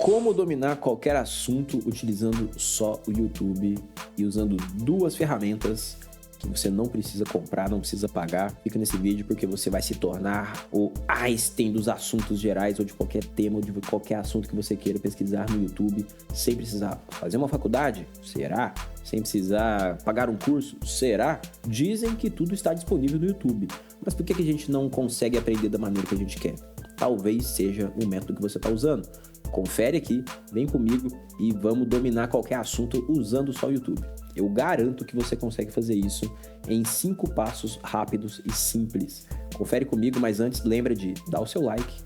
Como dominar qualquer assunto utilizando só o YouTube e usando duas ferramentas que você não precisa comprar, não precisa pagar. Fica nesse vídeo porque você vai se tornar o Einstein dos assuntos gerais ou de qualquer tema ou de qualquer assunto que você queira pesquisar no YouTube sem precisar fazer uma faculdade? Será? Sem precisar pagar um curso? Será? Dizem que tudo está disponível no YouTube. Mas por que a gente não consegue aprender da maneira que a gente quer? Talvez seja o método que você está usando. Confere aqui, vem comigo e vamos dominar qualquer assunto usando só o YouTube. Eu garanto que você consegue fazer isso em 5 passos rápidos e simples. Confere comigo, mas antes lembra de dar o seu like,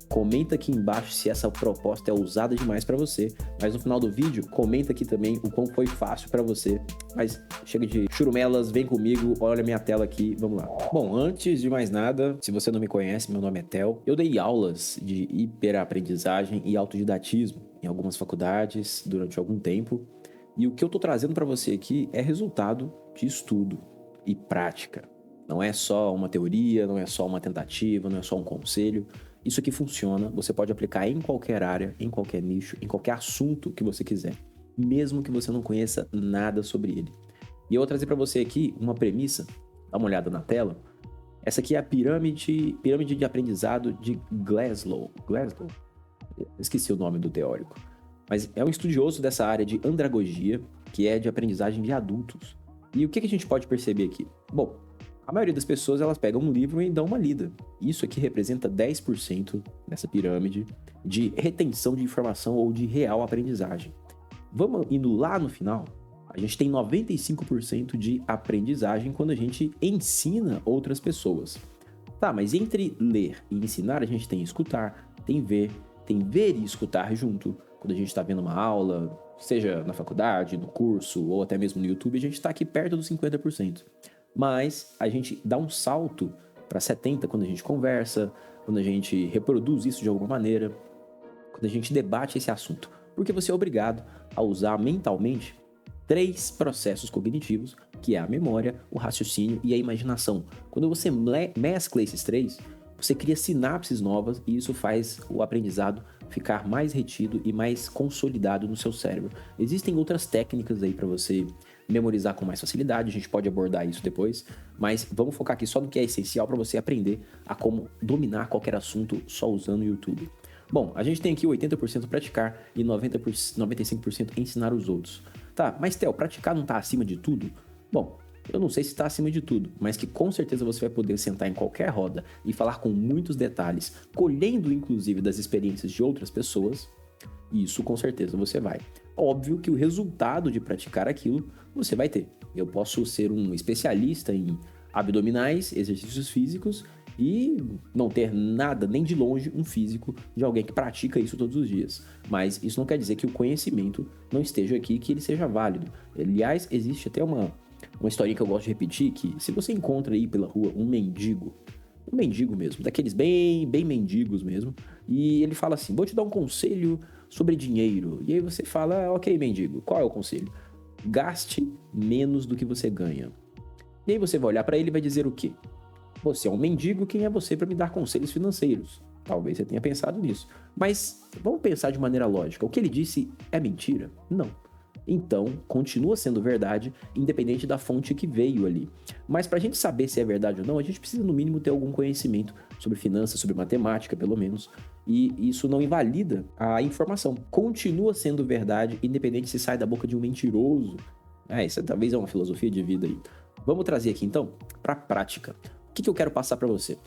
comenta aqui embaixo se essa proposta é ousada demais para você, mas no final do vídeo comenta aqui também o quão foi fácil para você. Mas chega de churumelas, vem comigo, olha minha tela aqui, vamos lá. Bom, antes de mais nada, se você não me conhece, meu nome é Theo. Eu dei aulas de hiperaprendizagem e autodidatismo em algumas faculdades durante algum tempo. E o que eu tô trazendo para você aqui é resultado de estudo e prática. Não é só uma teoria, não é só uma tentativa, não é só um conselho. Isso aqui funciona, você pode aplicar em qualquer área, em qualquer nicho, em qualquer assunto que você quiser, mesmo que você não conheça nada sobre ele. E eu vou trazer para você aqui uma premissa, dá uma olhada na tela. Essa aqui é a pirâmide de aprendizado de Glasgow. Glasgow? Esqueci o nome do teórico. Mas é um estudioso dessa área de andragogia, que é de aprendizagem de adultos. E o que a gente pode perceber aqui? Bom, a maioria das pessoas, elas pegam um livro e dão uma lida. Isso aqui representa 10% dessa pirâmide de retenção de informação ou de real aprendizagem. Vamos indo lá no final, a gente tem 95% de aprendizagem quando a gente ensina outras pessoas. Tá, mas entre ler e ensinar, a gente tem escutar, tem ver e escutar junto. Quando a gente está vendo uma aula, seja na faculdade, no curso ou até mesmo no YouTube, a gente está aqui perto dos 50%. Mas a gente dá um salto para 70% quando a gente conversa, quando a gente reproduz isso de alguma maneira, quando a gente debate esse assunto. Porque você é obrigado a usar mentalmente 3 processos cognitivos, que é a memória, o raciocínio e a imaginação. Quando você mescla esses 3, você cria sinapses novas e isso faz o aprendizado ficar mais retido e mais consolidado no seu cérebro. Existem outras técnicas aí para você memorizar com mais facilidade, a gente pode abordar isso depois, mas vamos focar aqui só no que é essencial para você aprender a como dominar qualquer assunto só usando o YouTube. Bom, a gente tem aqui 80% praticar e 95% ensinar os outros. Tá, mas Theo, praticar não está acima de tudo? Bom, eu não sei se está acima de tudo, mas que com certeza você vai poder sentar em qualquer roda e falar com muitos detalhes, colhendo inclusive das experiências de outras pessoas. Isso com certeza você vai. Óbvio que o resultado de praticar aquilo você vai ter. Eu posso ser um especialista em abdominais, exercícios físicos e não ter nada, nem de longe, um físico de alguém que pratica isso todos os dias. Mas isso não quer dizer que o conhecimento não esteja aqui, que ele seja válido. Aliás, existe até uma historinha que eu gosto de repetir, que se você encontra aí pela rua um mendigo mesmo, daqueles bem mendigos mesmo, e ele fala assim, vou te dar um conselho sobre dinheiro. E aí você fala, ok, mendigo, qual é o conselho? Gaste menos do que você ganha. E aí você vai olhar para ele e vai dizer o quê? Você é um mendigo, quem é você para me dar conselhos financeiros? Talvez você tenha pensado nisso. Mas vamos pensar de maneira lógica. O que ele disse é mentira? Não. Então, continua sendo verdade, independente da fonte que veio ali. Mas para a gente saber se é verdade ou não, a gente precisa no mínimo ter algum conhecimento sobre finanças, sobre matemática, pelo menos. E isso não invalida a informação. Continua sendo verdade, independente se sai da boca de um mentiroso. Isso talvez é uma filosofia de vida aí. Vamos trazer aqui então para a prática. O que eu quero passar para você?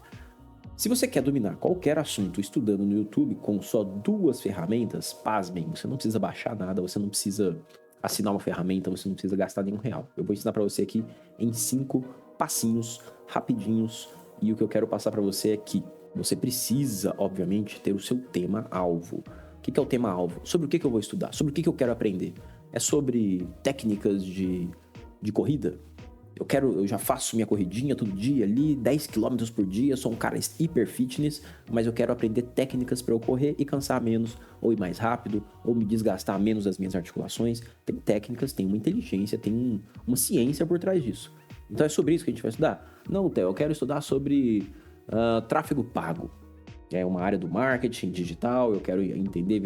Se você quer dominar qualquer assunto estudando no YouTube com só 2 ferramentas, pasmem, você não precisa baixar nada, você não precisa assinar uma ferramenta, você não precisa gastar nenhum real. Eu vou ensinar para você aqui em 5 passinhos, rapidinhos, e o que eu quero passar para você é que você precisa, obviamente, ter o seu tema-alvo. O que é o tema-alvo? Sobre o que eu vou estudar? Sobre o que eu quero aprender? É sobre técnicas de corrida? Eu já faço minha corridinha todo dia ali, 10 km por dia, sou um cara hiper fitness, mas eu quero aprender técnicas para eu correr e cansar menos, ou ir mais rápido, ou me desgastar menos das minhas articulações. Tem técnicas, tem uma inteligência, tem uma ciência por trás disso. Então é sobre isso que a gente vai estudar? Não, Theo, eu quero estudar sobre tráfego pago. É uma área do marketing digital, eu quero entender,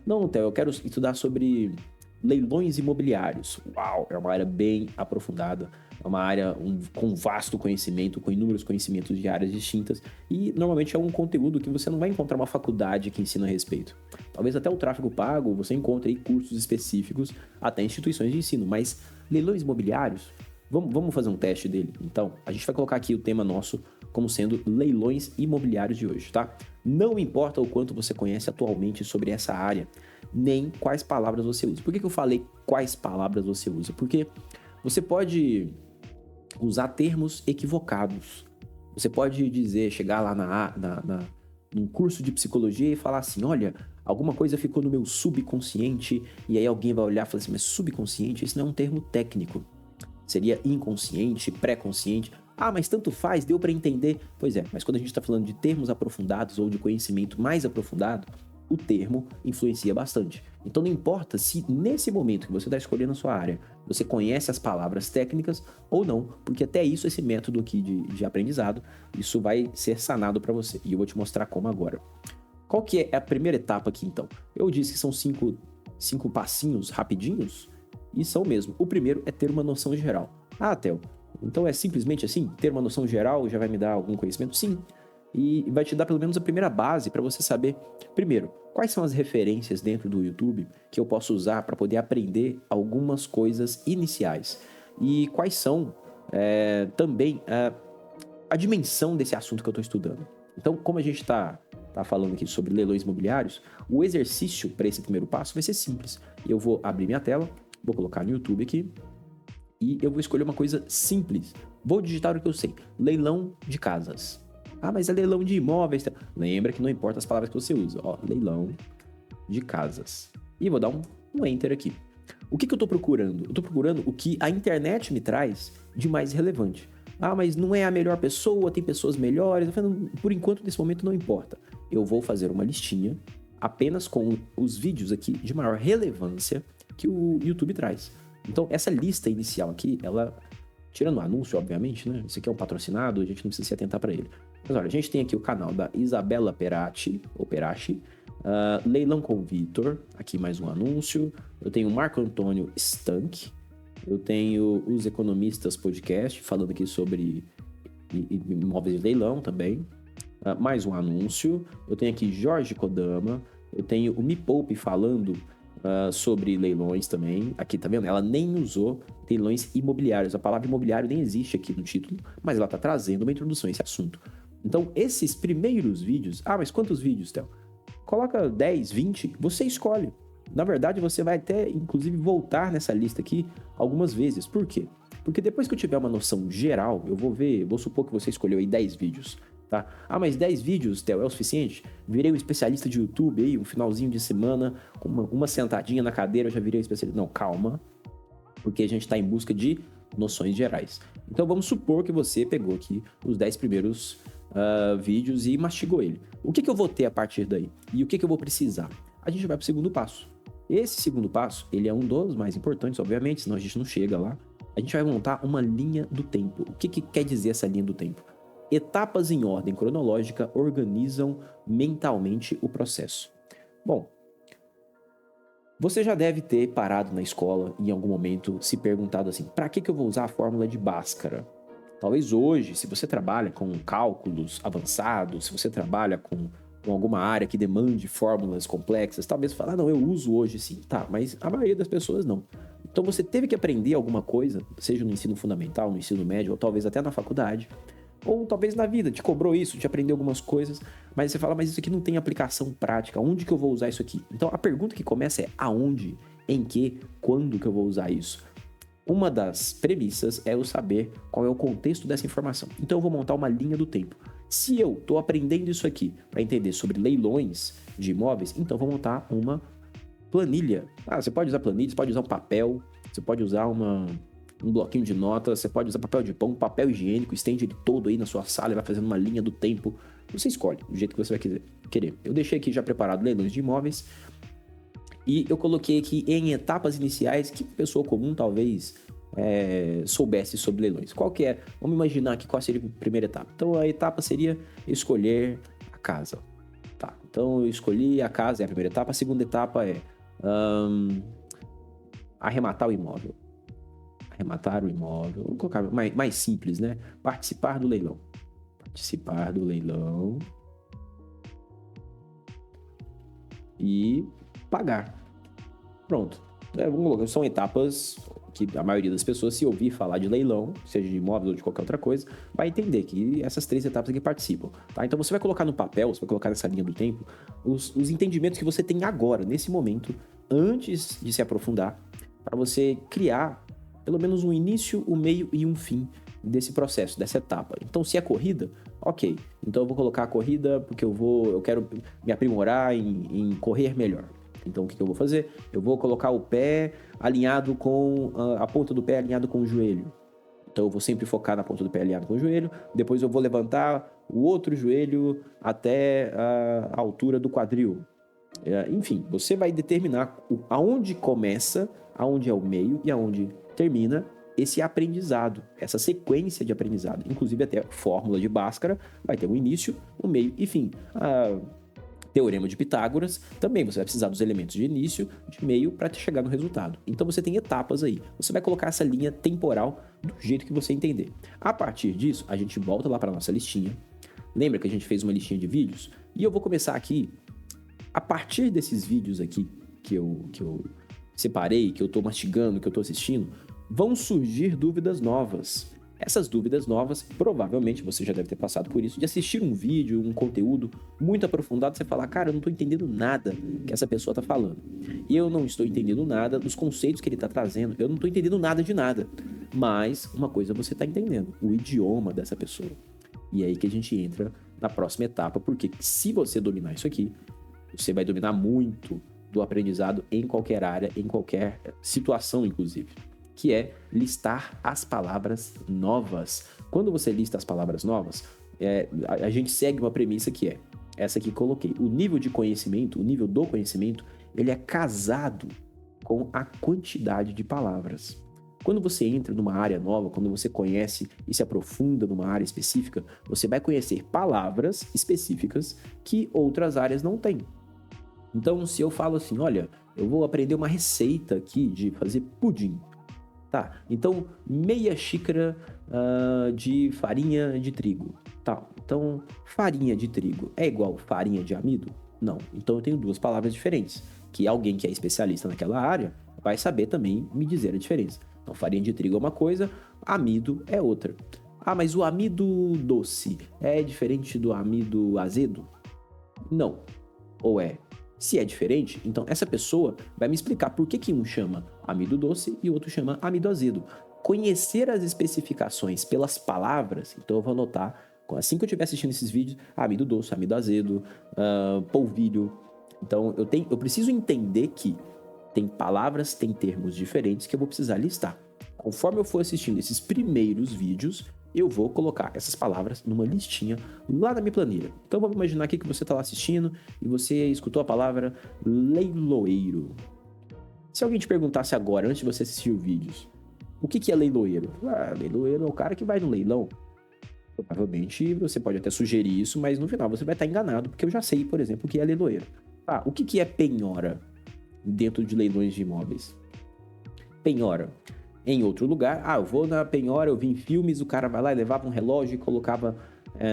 Não, Theo, eu quero estudar sobre leilões imobiliários. Uau, é uma área bem aprofundada, é uma área com vasto conhecimento, com inúmeros conhecimentos de áreas distintas e normalmente é um conteúdo que você não vai encontrar uma faculdade que ensina a respeito. Talvez até o tráfego pago você encontre aí cursos específicos, até instituições de ensino, mas leilões imobiliários, vamos fazer um teste dele? Então, a gente vai colocar aqui o tema nosso como sendo leilões imobiliários de hoje, tá? Não importa o quanto você conhece atualmente sobre essa área, nem quais palavras você usa. Por que eu falei quais palavras você usa? Porque você pode usar termos equivocados. Você pode dizer, chegar lá num curso de psicologia e falar assim, olha, alguma coisa ficou no meu subconsciente, e aí alguém vai olhar e falar assim, mas subconsciente, isso não é um termo técnico. Seria inconsciente, pré-consciente. Ah, mas tanto faz, deu para entender. Pois é, mas quando a gente está falando de termos aprofundados ou de conhecimento mais aprofundado, o termo influencia bastante. Então não importa se nesse momento que você está escolhendo a sua área, você conhece as palavras técnicas ou não, porque até isso, esse método aqui de aprendizado, isso vai ser sanado para você. E eu vou te mostrar como agora. Qual que é a primeira etapa aqui então? Eu disse que são cinco passinhos rapidinhos, e são mesmo. O primeiro é ter uma noção geral. Ah, Theo, então é simplesmente assim? Ter uma noção geral já vai me dar algum conhecimento? Sim. E vai te dar pelo menos a primeira base para você saber, primeiro, quais são as referências dentro do YouTube que eu posso usar para poder aprender algumas coisas iniciais. E quais são também a dimensão desse assunto que eu estou estudando. Então, como a gente está falando aqui sobre leilões imobiliários, o exercício para esse primeiro passo vai ser simples. Eu vou abrir minha tela, vou colocar no YouTube aqui, e eu vou escolher uma coisa simples. Vou digitar o que eu sei, leilão de casas. Ah, mas é leilão de imóveis. Lembra que não importa as palavras que você usa. Ó, leilão de casas. E vou dar um Enter aqui. O que eu estou procurando? Eu estou procurando o que a internet me traz de mais relevante. Ah, mas não é a melhor pessoa, tem pessoas melhores. Por enquanto, nesse momento, não importa. Eu vou fazer uma listinha apenas com os vídeos aqui de maior relevância que o YouTube traz. Então, essa lista inicial aqui, ela... Tirando o anúncio, obviamente, né? Isso aqui é um patrocinado, a gente não precisa se atentar para ele. Mas olha, a gente tem aqui o canal da Isabela Perati, Leilão com Vitor, aqui mais um anúncio. Eu tenho o Marco Antônio Stank. Eu tenho os Economistas Podcast, falando aqui sobre imóveis de leilão também. Mais um anúncio. Eu tenho aqui Jorge Kodama. Eu tenho o Me Poupe falando sobre leilões também. Aqui, tá vendo? Ela nem usou leilões imobiliários. A palavra imobiliário nem existe aqui no título, mas ela tá trazendo uma introdução a esse assunto. Então, esses primeiros vídeos... Ah, mas quantos vídeos, Theo? Coloca 10, 20, você escolhe. Na verdade, você vai até, inclusive, voltar nessa lista aqui algumas vezes. Por quê? Porque depois que eu tiver uma noção geral, eu vou supor que você escolheu aí 10 vídeos, tá? Ah, mas 10 vídeos, Theo, é o suficiente? Virei um especialista de YouTube aí, um finalzinho de semana, com uma sentadinha na cadeira, eu já virei um especialista. Não, calma, porque a gente está em busca de noções gerais. Então, vamos supor que você pegou aqui os 10 primeiros vídeos e mastigou ele. O que eu vou ter a partir daí? E o que eu vou precisar? A gente vai para o segundo passo. Esse segundo passo, ele é um dos mais importantes, obviamente, senão a gente não chega lá. A gente vai montar uma linha do tempo. O que quer dizer essa linha do tempo? Etapas em ordem cronológica organizam mentalmente o processo. Bom, você já deve ter parado na escola e em algum momento se perguntado assim, para que eu vou usar a fórmula de Bhaskara? Talvez hoje, se você trabalha com cálculos avançados, se você trabalha com alguma área que demande fórmulas complexas, talvez você fale, não, eu uso hoje sim. Tá, mas a maioria das pessoas não. Então você teve que aprender alguma coisa, seja no ensino fundamental, no ensino médio, ou talvez até na faculdade, ou talvez na vida, te cobrou isso, te aprendeu algumas coisas, mas você fala, mas isso aqui não tem aplicação prática, onde que eu vou usar isso aqui? Então a pergunta que começa é aonde, em que, quando que eu vou usar isso? Uma das premissas é eu saber qual é o contexto dessa informação. Então eu vou montar uma linha do tempo. Se eu estou aprendendo isso aqui para entender sobre leilões de imóveis, então eu vou montar uma planilha. Ah, você pode usar planilha, você pode usar um papel, você pode usar um bloquinho de notas, você pode usar papel de pão, papel higiênico, estende ele todo aí na sua sala e vai fazendo uma linha do tempo. Você escolhe do jeito que você vai querer. Eu deixei aqui já preparado leilões de imóveis. E eu coloquei aqui em etapas iniciais que pessoa comum talvez soubesse sobre leilões. Qual que é? Vamos imaginar aqui qual seria a primeira etapa. Então a etapa seria escolher a casa. Tá. Então eu escolhi a casa, é a primeira etapa. A segunda etapa é arrematar o imóvel. Arrematar o imóvel. Vamos colocar mais simples, né? Participar do leilão. Participar do leilão. E pagar. Pronto. Vamos colocar, são etapas que a maioria das pessoas, se ouvir falar de leilão, seja de imóvel ou de qualquer outra coisa, vai entender que essas 3 etapas aqui participam, tá? Então você vai colocar no papel, você vai colocar nessa linha do tempo, os entendimentos que você tem agora, nesse momento, antes de se aprofundar, para você criar pelo menos um início, um meio e um fim desse processo, dessa etapa. Então, se é corrida, ok. Então eu vou colocar a corrida porque eu quero me aprimorar em correr melhor. Então, o que eu vou fazer? Eu vou colocar o pé alinhado com... a ponta do pé alinhado com o joelho. Então, eu vou sempre focar na ponta do pé alinhado com o joelho. Depois, eu vou levantar o outro joelho até a altura do quadril. Enfim, você vai determinar aonde começa, aonde é o meio e aonde termina esse aprendizado, essa sequência de aprendizado. Inclusive, até a fórmula de Bhaskara vai ter um início, um meio e fim. Teorema de Pitágoras, também você vai precisar dos elementos de início, de meio, para chegar no resultado. Então você tem etapas aí. Você vai colocar essa linha temporal do jeito que você entender. A partir disso, a gente volta lá para nossa listinha. Lembra que a gente fez uma listinha de vídeos? E eu vou começar aqui, a partir desses vídeos aqui que eu separei, que eu estou mastigando, que eu estou assistindo, vão surgir dúvidas novas. Essas dúvidas novas, provavelmente você já deve ter passado por isso, de assistir um vídeo, um conteúdo muito aprofundado, você falar, cara, eu não estou entendendo nada que essa pessoa está falando. E eu não estou entendendo nada dos conceitos que ele está trazendo, eu não estou entendendo nada de nada. Mas uma coisa você está entendendo, o idioma dessa pessoa. E é aí que a gente entra na próxima etapa, porque se você dominar isso aqui, você vai dominar muito do aprendizado em qualquer área, em qualquer situação, inclusive. Que é listar as palavras novas. Quando você lista as palavras novas, a gente segue uma premissa que é essa que coloquei. O nível de conhecimento, o nível do conhecimento, ele é casado com a quantidade de palavras. Quando você entra numa área nova, quando você conhece e se aprofunda numa área específica, você vai conhecer palavras específicas que outras áreas não têm. Então, se eu falo assim, olha, eu vou aprender uma receita aqui de fazer pudim. Tá, então meia xícara de farinha de trigo. Tá, então farinha de trigo é igual farinha de amido? Não, então eu tenho 2 palavras diferentes, que alguém que é especialista naquela área vai saber também me dizer a diferença. Então farinha de trigo é uma coisa, amido é outra. Ah, mas o amido doce é diferente do amido azedo? Não, ou é? Se é diferente, então essa pessoa vai me explicar por que um chama amido doce e o outro chama amido azedo. Conhecer as especificações pelas palavras, então eu vou anotar, assim que eu estiver assistindo esses vídeos, amido doce, amido azedo, polvilho. Então eu preciso entender que tem palavras, tem termos diferentes que eu vou precisar listar. Conforme eu for assistindo esses primeiros vídeos, eu vou colocar essas palavras numa listinha lá na minha planilha. Então vamos imaginar aqui que você está lá assistindo e você escutou a palavra leiloeiro. Se alguém te perguntasse agora, antes de você assistir os vídeos, o que é leiloeiro? Leiloeiro é o cara que vai no leilão. Provavelmente você pode até sugerir isso, mas no final você vai estar enganado, porque eu já sei, por exemplo, o que é leiloeiro. O que é penhora dentro de leilões de imóveis? Penhora. Em outro lugar, eu vou na penhora, eu vi em filmes, o cara vai lá e levava um relógio e colocava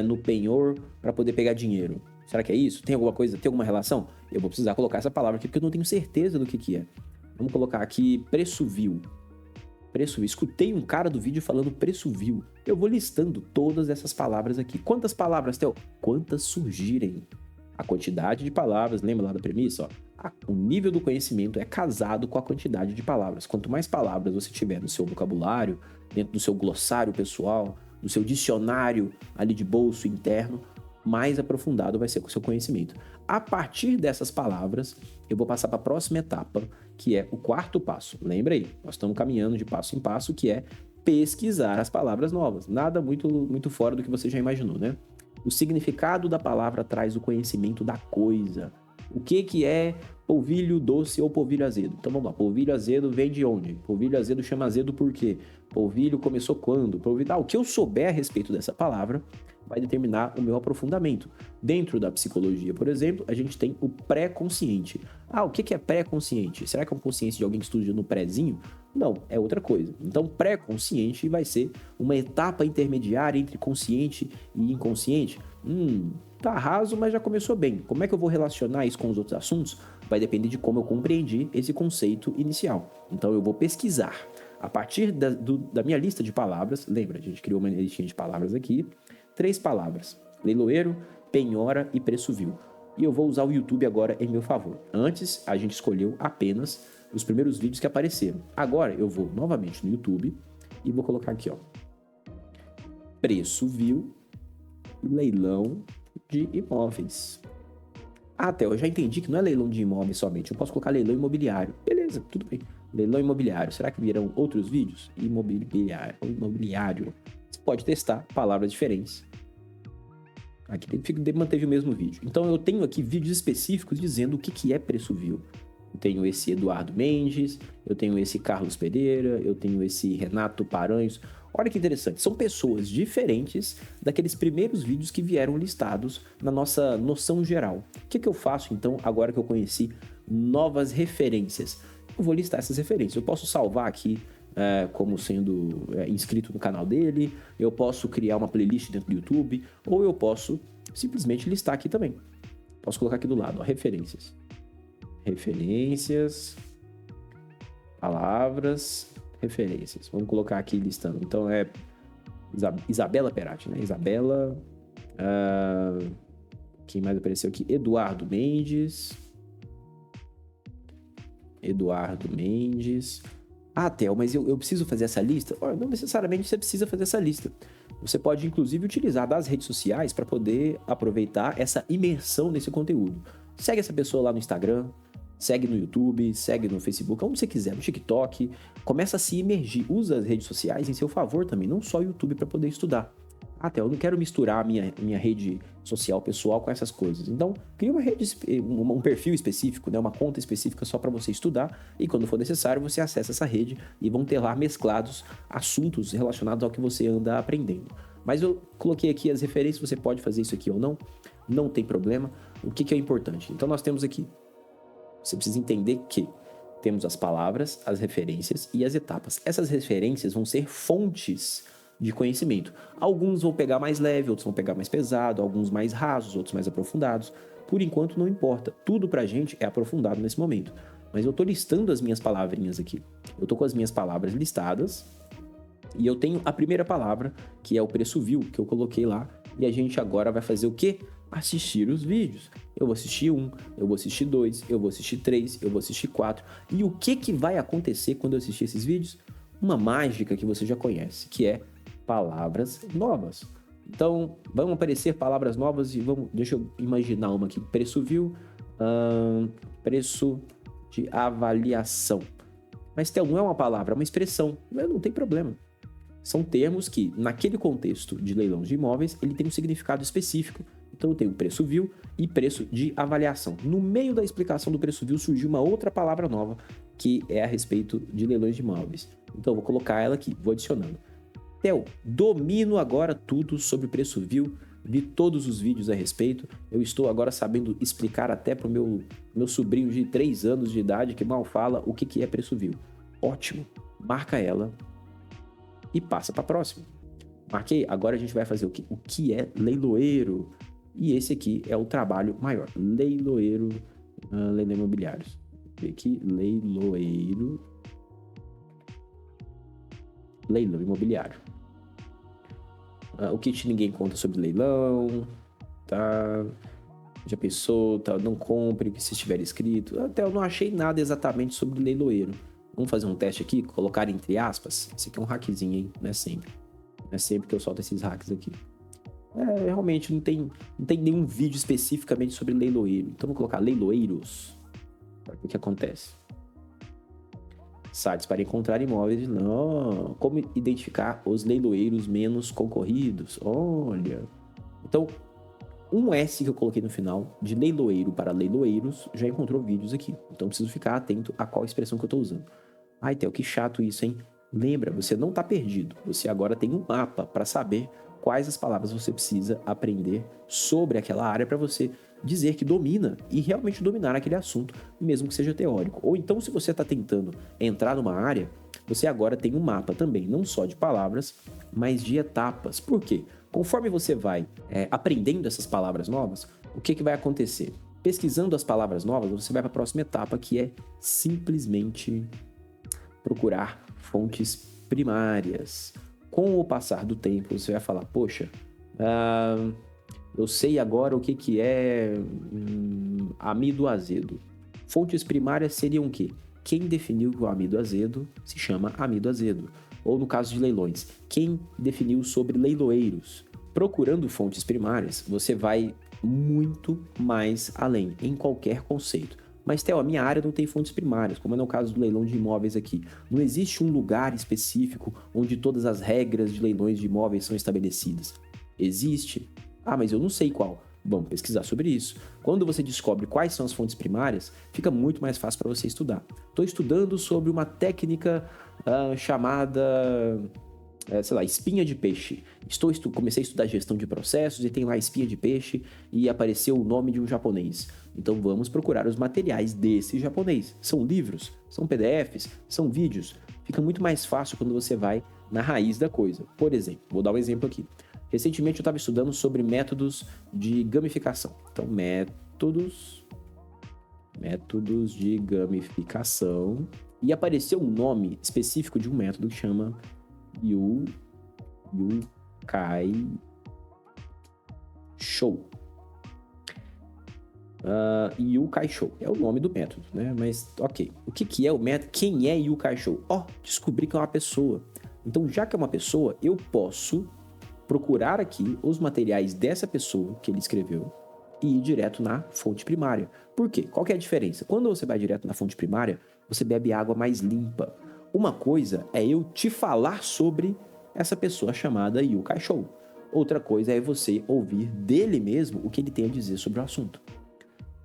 no penhor para poder pegar dinheiro. Será que é isso? Tem alguma coisa, tem alguma relação? Eu vou precisar colocar essa palavra aqui porque eu não tenho certeza do que é. Vamos colocar aqui preço vil. Preço vil. Escutei um cara do vídeo falando preço vil. Eu vou listando todas essas palavras aqui. Quantas palavras, Theo? Quantas surgirem? A quantidade de palavras, lembra lá da premissa? O nível do conhecimento é casado com a quantidade de palavras. Quanto mais palavras você tiver no seu vocabulário, dentro do seu glossário pessoal, no seu dicionário ali de bolso interno, mais aprofundado vai ser o seu conhecimento. A partir dessas palavras, eu vou passar para a próxima etapa, que é o 4º passo. Lembra aí, nós estamos caminhando de passo em passo, que é pesquisar as palavras novas. Nada muito fora do que você já imaginou, né? O significado da palavra traz o conhecimento da coisa. O que é polvilho doce ou polvilho azedo? Então vamos lá, polvilho azedo vem de onde? Polvilho azedo chama azedo por quê? Polvilho começou quando? O que eu souber a respeito dessa palavra vai determinar o meu aprofundamento. Dentro da psicologia, por exemplo, a gente tem o pré-consciente. O que é pré-consciente? Será que é um consciente de alguém que estuda no prézinho? Não, é outra coisa. Então, pré-consciente vai ser uma etapa intermediária entre consciente e inconsciente. Tá raso, mas já começou bem. Como é que eu vou relacionar isso com os outros assuntos? Vai depender de como eu compreendi esse conceito inicial. Então, eu vou pesquisar. A partir da minha lista de palavras, lembra, a gente criou uma listinha de palavras aqui, 3 palavras: leiloeiro, penhora e preço vil. E eu vou usar o YouTube agora em meu favor. Antes, a gente escolheu apenas os primeiros vídeos que apareceram. Agora, eu vou novamente no YouTube e vou colocar aqui, ó, preço vil, leilão de imóveis. Até eu já entendi que não é leilão de imóveis somente, eu posso colocar leilão imobiliário. Beleza, tudo bem. Leilão imobiliário. Será que virão outros vídeos? Imobiliário. Você pode testar palavras diferentes. Aqui manteve o mesmo vídeo. Então eu tenho aqui vídeos específicos dizendo o que é preço vil. Eu tenho esse Eduardo Mendes, eu tenho esse Carlos Pereira, eu tenho esse Renato Paranhos. Olha que interessante, são pessoas diferentes daqueles primeiros vídeos que vieram listados na nossa noção geral. O que eu faço então agora que eu conheci novas referências? Eu vou listar essas referências. Eu posso salvar aqui como sendo inscrito no canal dele, eu posso criar uma playlist dentro do YouTube, ou eu posso simplesmente listar aqui também. Posso colocar aqui do lado, ó, referências. Referências, palavras, referências. Vamos colocar aqui listando. Então é Isabela Perati, né? Isabela. Quem mais apareceu aqui? Eduardo Mendes. Theo, mas eu preciso fazer essa lista? Não necessariamente você precisa fazer essa lista. Você pode, inclusive, utilizar das redes sociais para poder aproveitar essa imersão nesse conteúdo. Segue essa pessoa lá no Instagram, segue no YouTube, segue no Facebook, onde você quiser, no TikTok. Começa a se imergir. Usa as redes sociais em seu favor também, não só o YouTube para poder estudar. Theo, eu não quero misturar a minha rede social pessoal com essas coisas. Então, cria um perfil específico, né? Uma conta específica só para você estudar, e quando for necessário, você acessa essa rede e vão ter lá mesclados assuntos relacionados ao que você anda aprendendo. Mas eu coloquei aqui as referências, você pode fazer isso aqui ou não, não tem problema. O que é importante? Então, nós temos aqui, você precisa entender que temos as palavras, as referências e as etapas. Essas referências vão ser fontes de conhecimento. Alguns vão pegar mais leve, outros vão pegar mais pesado, alguns mais rasos, outros mais aprofundados. Por enquanto não importa, tudo pra gente é aprofundado nesse momento. Mas eu tô listando as minhas palavrinhas aqui. Eu tô com as minhas palavras listadas e eu tenho a primeira palavra, que é o preço vil, que eu coloquei lá, e a gente agora vai fazer o quê? Assistir os vídeos. Eu vou assistir 1, eu vou assistir 2, eu vou assistir 3, eu vou assistir 4. E o que vai acontecer quando eu assistir esses vídeos? Uma mágica que você já conhece, que é palavras novas. Então, vão aparecer palavras novas e deixa eu imaginar uma aqui. Preço vil, preço de avaliação. Mas não é uma palavra, é uma expressão. Não tem problema. São termos que, naquele contexto de leilão de imóveis, ele tem um significado específico. Então, eu tenho preço vil e preço de avaliação. No meio da explicação do preço vil, surgiu uma outra palavra nova, que é a respeito de leilões de imóveis. Então, eu vou colocar ela aqui, vou adicionando. Theo, domino agora tudo sobre preço vil, vi todos os vídeos a respeito, eu estou agora sabendo explicar até para o meu sobrinho de 3 anos de idade que mal fala o que é preço vil. Ótimo, marca ela e passa para a próxima. Marquei, agora a gente vai fazer o quê? O que é leiloeiro? E esse aqui é o trabalho maior, leiloeiro, leilão imobiliários. Vou ver aqui, leilão imobiliário. O que ninguém conta sobre leilão, tá? Já pensou, tá? Não compre se estiver escrito. Até eu não achei nada exatamente sobre leiloeiro. Vamos fazer um teste aqui, colocar entre aspas. Esse aqui é um hackzinho, hein? Não é sempre. Não é sempre que eu solto esses hacks aqui. Realmente não tem nenhum vídeo especificamente sobre leiloeiro. Então vou colocar leiloeiros. Para ver o que acontece. Sites para encontrar imóveis. Não. Como identificar os leiloeiros menos concorridos? Olha. Então, um S que eu coloquei no final, de leiloeiro para leiloeiros, já encontrou vídeos aqui. Então, preciso ficar atento a qual expressão que eu estou usando. Theo, que chato isso, hein? Lembra, você não está perdido. Você agora tem um mapa para saber quais as palavras você precisa aprender sobre aquela área para você dizer que domina e realmente dominar aquele assunto, mesmo que seja teórico. Ou então, se você está tentando entrar numa área, você agora tem um mapa também, não só de palavras, mas de etapas. Por quê? Conforme você vai aprendendo essas palavras novas, o que vai acontecer? Pesquisando as palavras novas, você vai para a próxima etapa, que é simplesmente procurar fontes primárias. Com o passar do tempo, você vai falar, poxa, eu sei agora o que é amido azedo. Fontes primárias seriam o quê? Quem definiu que o amido azedo se chama amido azedo? Ou no caso de leilões, quem definiu sobre leiloeiros? Procurando fontes primárias, você vai muito mais além em qualquer conceito. Mas, Theo, a minha área não tem fontes primárias, como é no caso do leilão de imóveis aqui. Não existe um lugar específico onde todas as regras de leilões de imóveis são estabelecidas. Existe? Ah, mas eu não sei qual. Vamos pesquisar sobre isso. Quando você descobre quais são as fontes primárias, fica muito mais fácil para você estudar. Estou estudando sobre uma técnica chamada, espinha de peixe. Comecei a estudar gestão de processos e tem lá espinha de peixe e apareceu o nome de um japonês. Então vamos procurar os materiais desse japonês. São livros, são PDFs, são vídeos. Fica muito mais fácil quando você vai na raiz da coisa. Por exemplo, vou dar um exemplo aqui. Recentemente eu estava estudando sobre métodos de gamificação. Então, métodos de gamificação. E apareceu um nome específico de um método que chama Yukai Show. Yukai Show é o nome do método, né? Mas, ok. O que é o método? Quem é Yukai Show? Descobri que é uma pessoa. Então, já que é uma pessoa, eu posso procurar aqui os materiais dessa pessoa que ele escreveu e ir direto na fonte primária. Por quê? Qual que é a diferença? Quando você vai direto na fonte primária, você bebe água mais limpa. Uma coisa é eu te falar sobre essa pessoa chamada Yukai Show. Outra coisa é você ouvir dele mesmo o que ele tem a dizer sobre o assunto.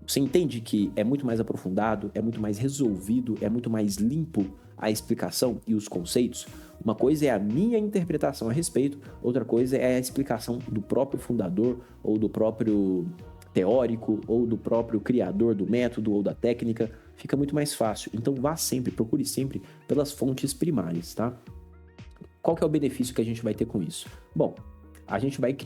Você entende que é muito mais aprofundado, é muito mais resolvido, é muito mais limpo a explicação e os conceitos? Uma coisa é a minha interpretação a respeito, outra coisa é a explicação do próprio fundador, ou do próprio teórico, ou do próprio criador do método ou da técnica. Fica muito mais fácil. Então procure sempre pelas fontes primárias, tá? Qual que é o benefício que a gente vai ter com isso? Bom, a gente vai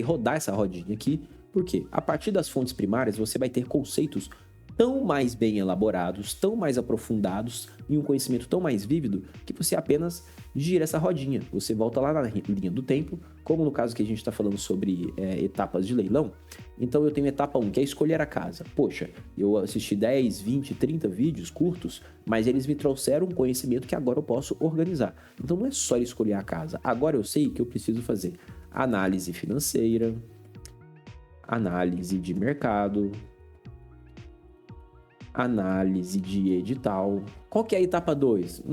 rodar essa rodinha aqui, porque a partir das fontes primárias você vai ter conceitos tão mais bem elaborados, tão mais aprofundados e um conhecimento tão mais vívido que você apenas gira essa rodinha. Você volta lá na linha do tempo, como no caso que a gente está falando sobre etapas de leilão. Então eu tenho etapa 1, que é escolher a casa. Poxa, eu assisti 10, 20, 30 vídeos curtos, mas eles me trouxeram um conhecimento que agora eu posso organizar. Então não é só escolher a casa. Agora eu sei que eu preciso fazer análise financeira, análise de mercado, análise de edital. Qual que é a etapa 2?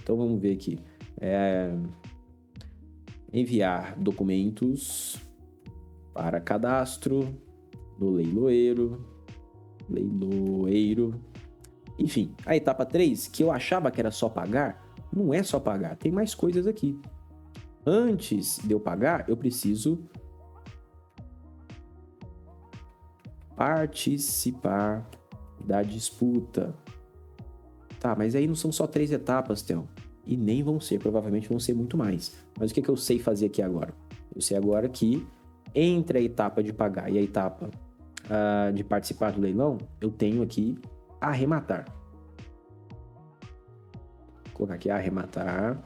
Então vamos ver aqui. Enviar documentos para cadastro do leiloeiro. Enfim, a etapa 3, que eu achava que era só pagar, não é só pagar, tem mais coisas aqui. Antes de eu pagar, eu preciso participar da disputa. Tá, mas aí não são só 3 etapas, Theo. E nem vão ser, provavelmente vão ser muito mais. Mas o que eu sei fazer aqui agora? Eu sei agora que entre a etapa de pagar e a etapa de participar do leilão, eu tenho aqui arrematar. Vou colocar aqui arrematar,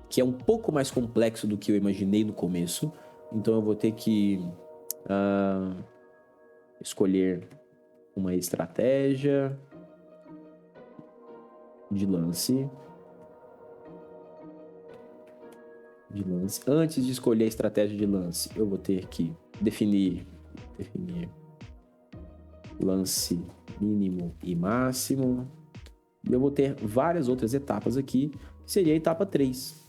que é um pouco mais complexo do que eu imaginei no começo. Então eu vou ter que escolher uma estratégia de lance. Antes de escolher a estratégia de lance, eu vou ter que definir lance mínimo e máximo. E eu vou ter várias outras etapas aqui, que seria a etapa 3.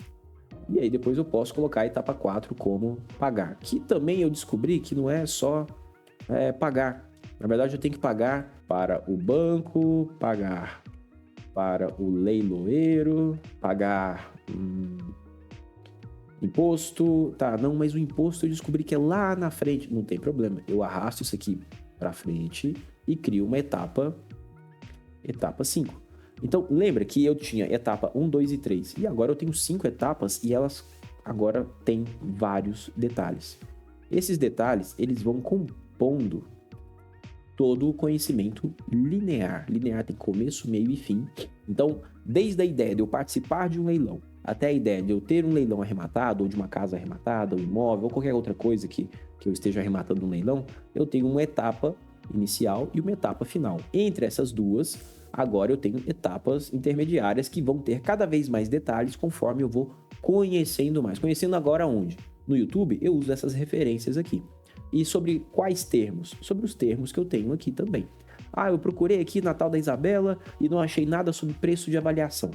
E aí depois eu posso colocar a etapa 4 como pagar. Que também eu descobri que não é só pagar. Na verdade, eu tenho que pagar para o banco, pagar para o leiloeiro, pagar Imposto, tá, não, mas o imposto eu descobri que é lá na frente. Não tem problema, eu arrasto isso aqui para frente e crio uma etapa 5. Então, lembra que eu tinha etapa 1, 2 e 3. E agora eu tenho 5 etapas e elas agora têm vários detalhes. Esses detalhes, eles vão compondo todo o conhecimento linear. Linear tem começo, meio e fim. Então, desde a ideia de eu participar de um leilão, até a ideia de eu ter um leilão arrematado, ou de uma casa arrematada, um imóvel, ou qualquer outra coisa que eu esteja arrematando no leilão, eu tenho uma etapa inicial e uma etapa final. Entre essas duas, agora eu tenho etapas intermediárias que vão ter cada vez mais detalhes conforme eu vou conhecendo mais. Conhecendo agora onde? No YouTube, eu uso essas referências aqui. E sobre quais termos? Sobre os termos que eu tenho aqui também. Ah, eu procurei aqui Natal da Isabela e não achei nada sobre preço de avaliação.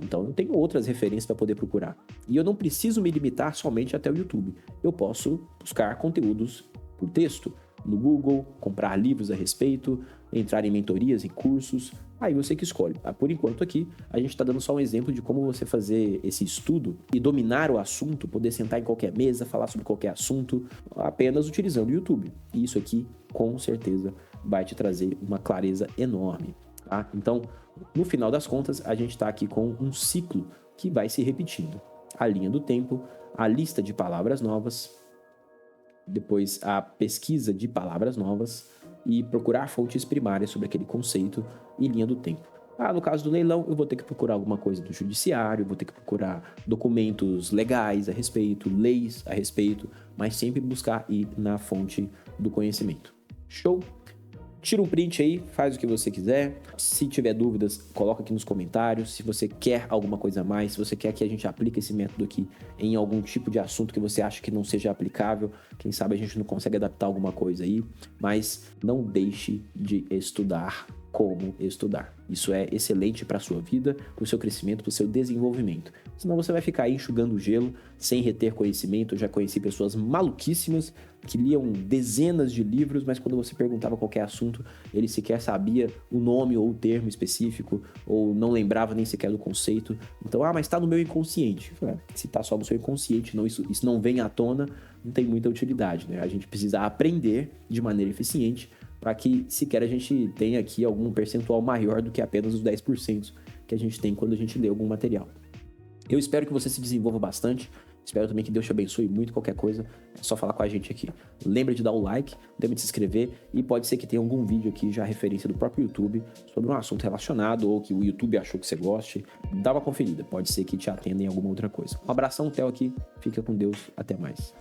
Então eu tenho outras referências para poder procurar. E eu não preciso me limitar somente até o YouTube. Eu posso buscar conteúdos por texto no Google, comprar livros a respeito, entrar em mentorias e cursos. Aí você que escolhe. Por enquanto aqui, a gente está dando só um exemplo de como você fazer esse estudo e dominar o assunto, poder sentar em qualquer mesa, falar sobre qualquer assunto, apenas utilizando o YouTube. E isso aqui, com certeza, vai te trazer uma clareza enorme. Tá? Então, no final das contas, a gente está aqui com um ciclo que vai se repetindo. A linha do tempo, a lista de palavras novas, depois a pesquisa de palavras novas e procurar fontes primárias sobre aquele conceito e linha do tempo. No caso do leilão, eu vou ter que procurar alguma coisa do judiciário, vou ter que procurar documentos legais a respeito, leis a respeito, mas sempre buscar ir na fonte do conhecimento. Show? Tira um print aí, faz o que você quiser. Se tiver dúvidas, coloca aqui nos comentários. Se você quer alguma coisa a mais, se você quer que a gente aplique esse método aqui em algum tipo de assunto que você acha que não seja aplicável, quem sabe a gente não consegue adaptar alguma coisa aí, mas não deixe de estudar como estudar. Isso é excelente para a sua vida, para o seu crescimento, para o seu desenvolvimento. Senão você vai ficar aí enxugando gelo, sem reter conhecimento. Eu já conheci pessoas maluquíssimas que liam dezenas de livros, mas quando você perguntava qualquer assunto, ele sequer sabia o nome ou o termo específico, ou não lembrava nem sequer do conceito. Então, mas está no meu inconsciente. Se está só no seu inconsciente, isso não vem à tona, não tem muita utilidade, né? A gente precisa aprender de maneira eficiente para que sequer a gente tenha aqui algum percentual maior do que apenas os 10% que a gente tem quando a gente lê algum material. Eu espero que você se desenvolva bastante, espero também que Deus te abençoe muito. Qualquer coisa, é só falar com a gente aqui. Lembra de dar o like, lembra de se inscrever e pode ser que tenha algum vídeo aqui já referência do próprio YouTube sobre um assunto relacionado ou que o YouTube achou que você goste. Dá uma conferida, pode ser que te atenda em alguma outra coisa. Um abração, Theo aqui, fica com Deus, até mais.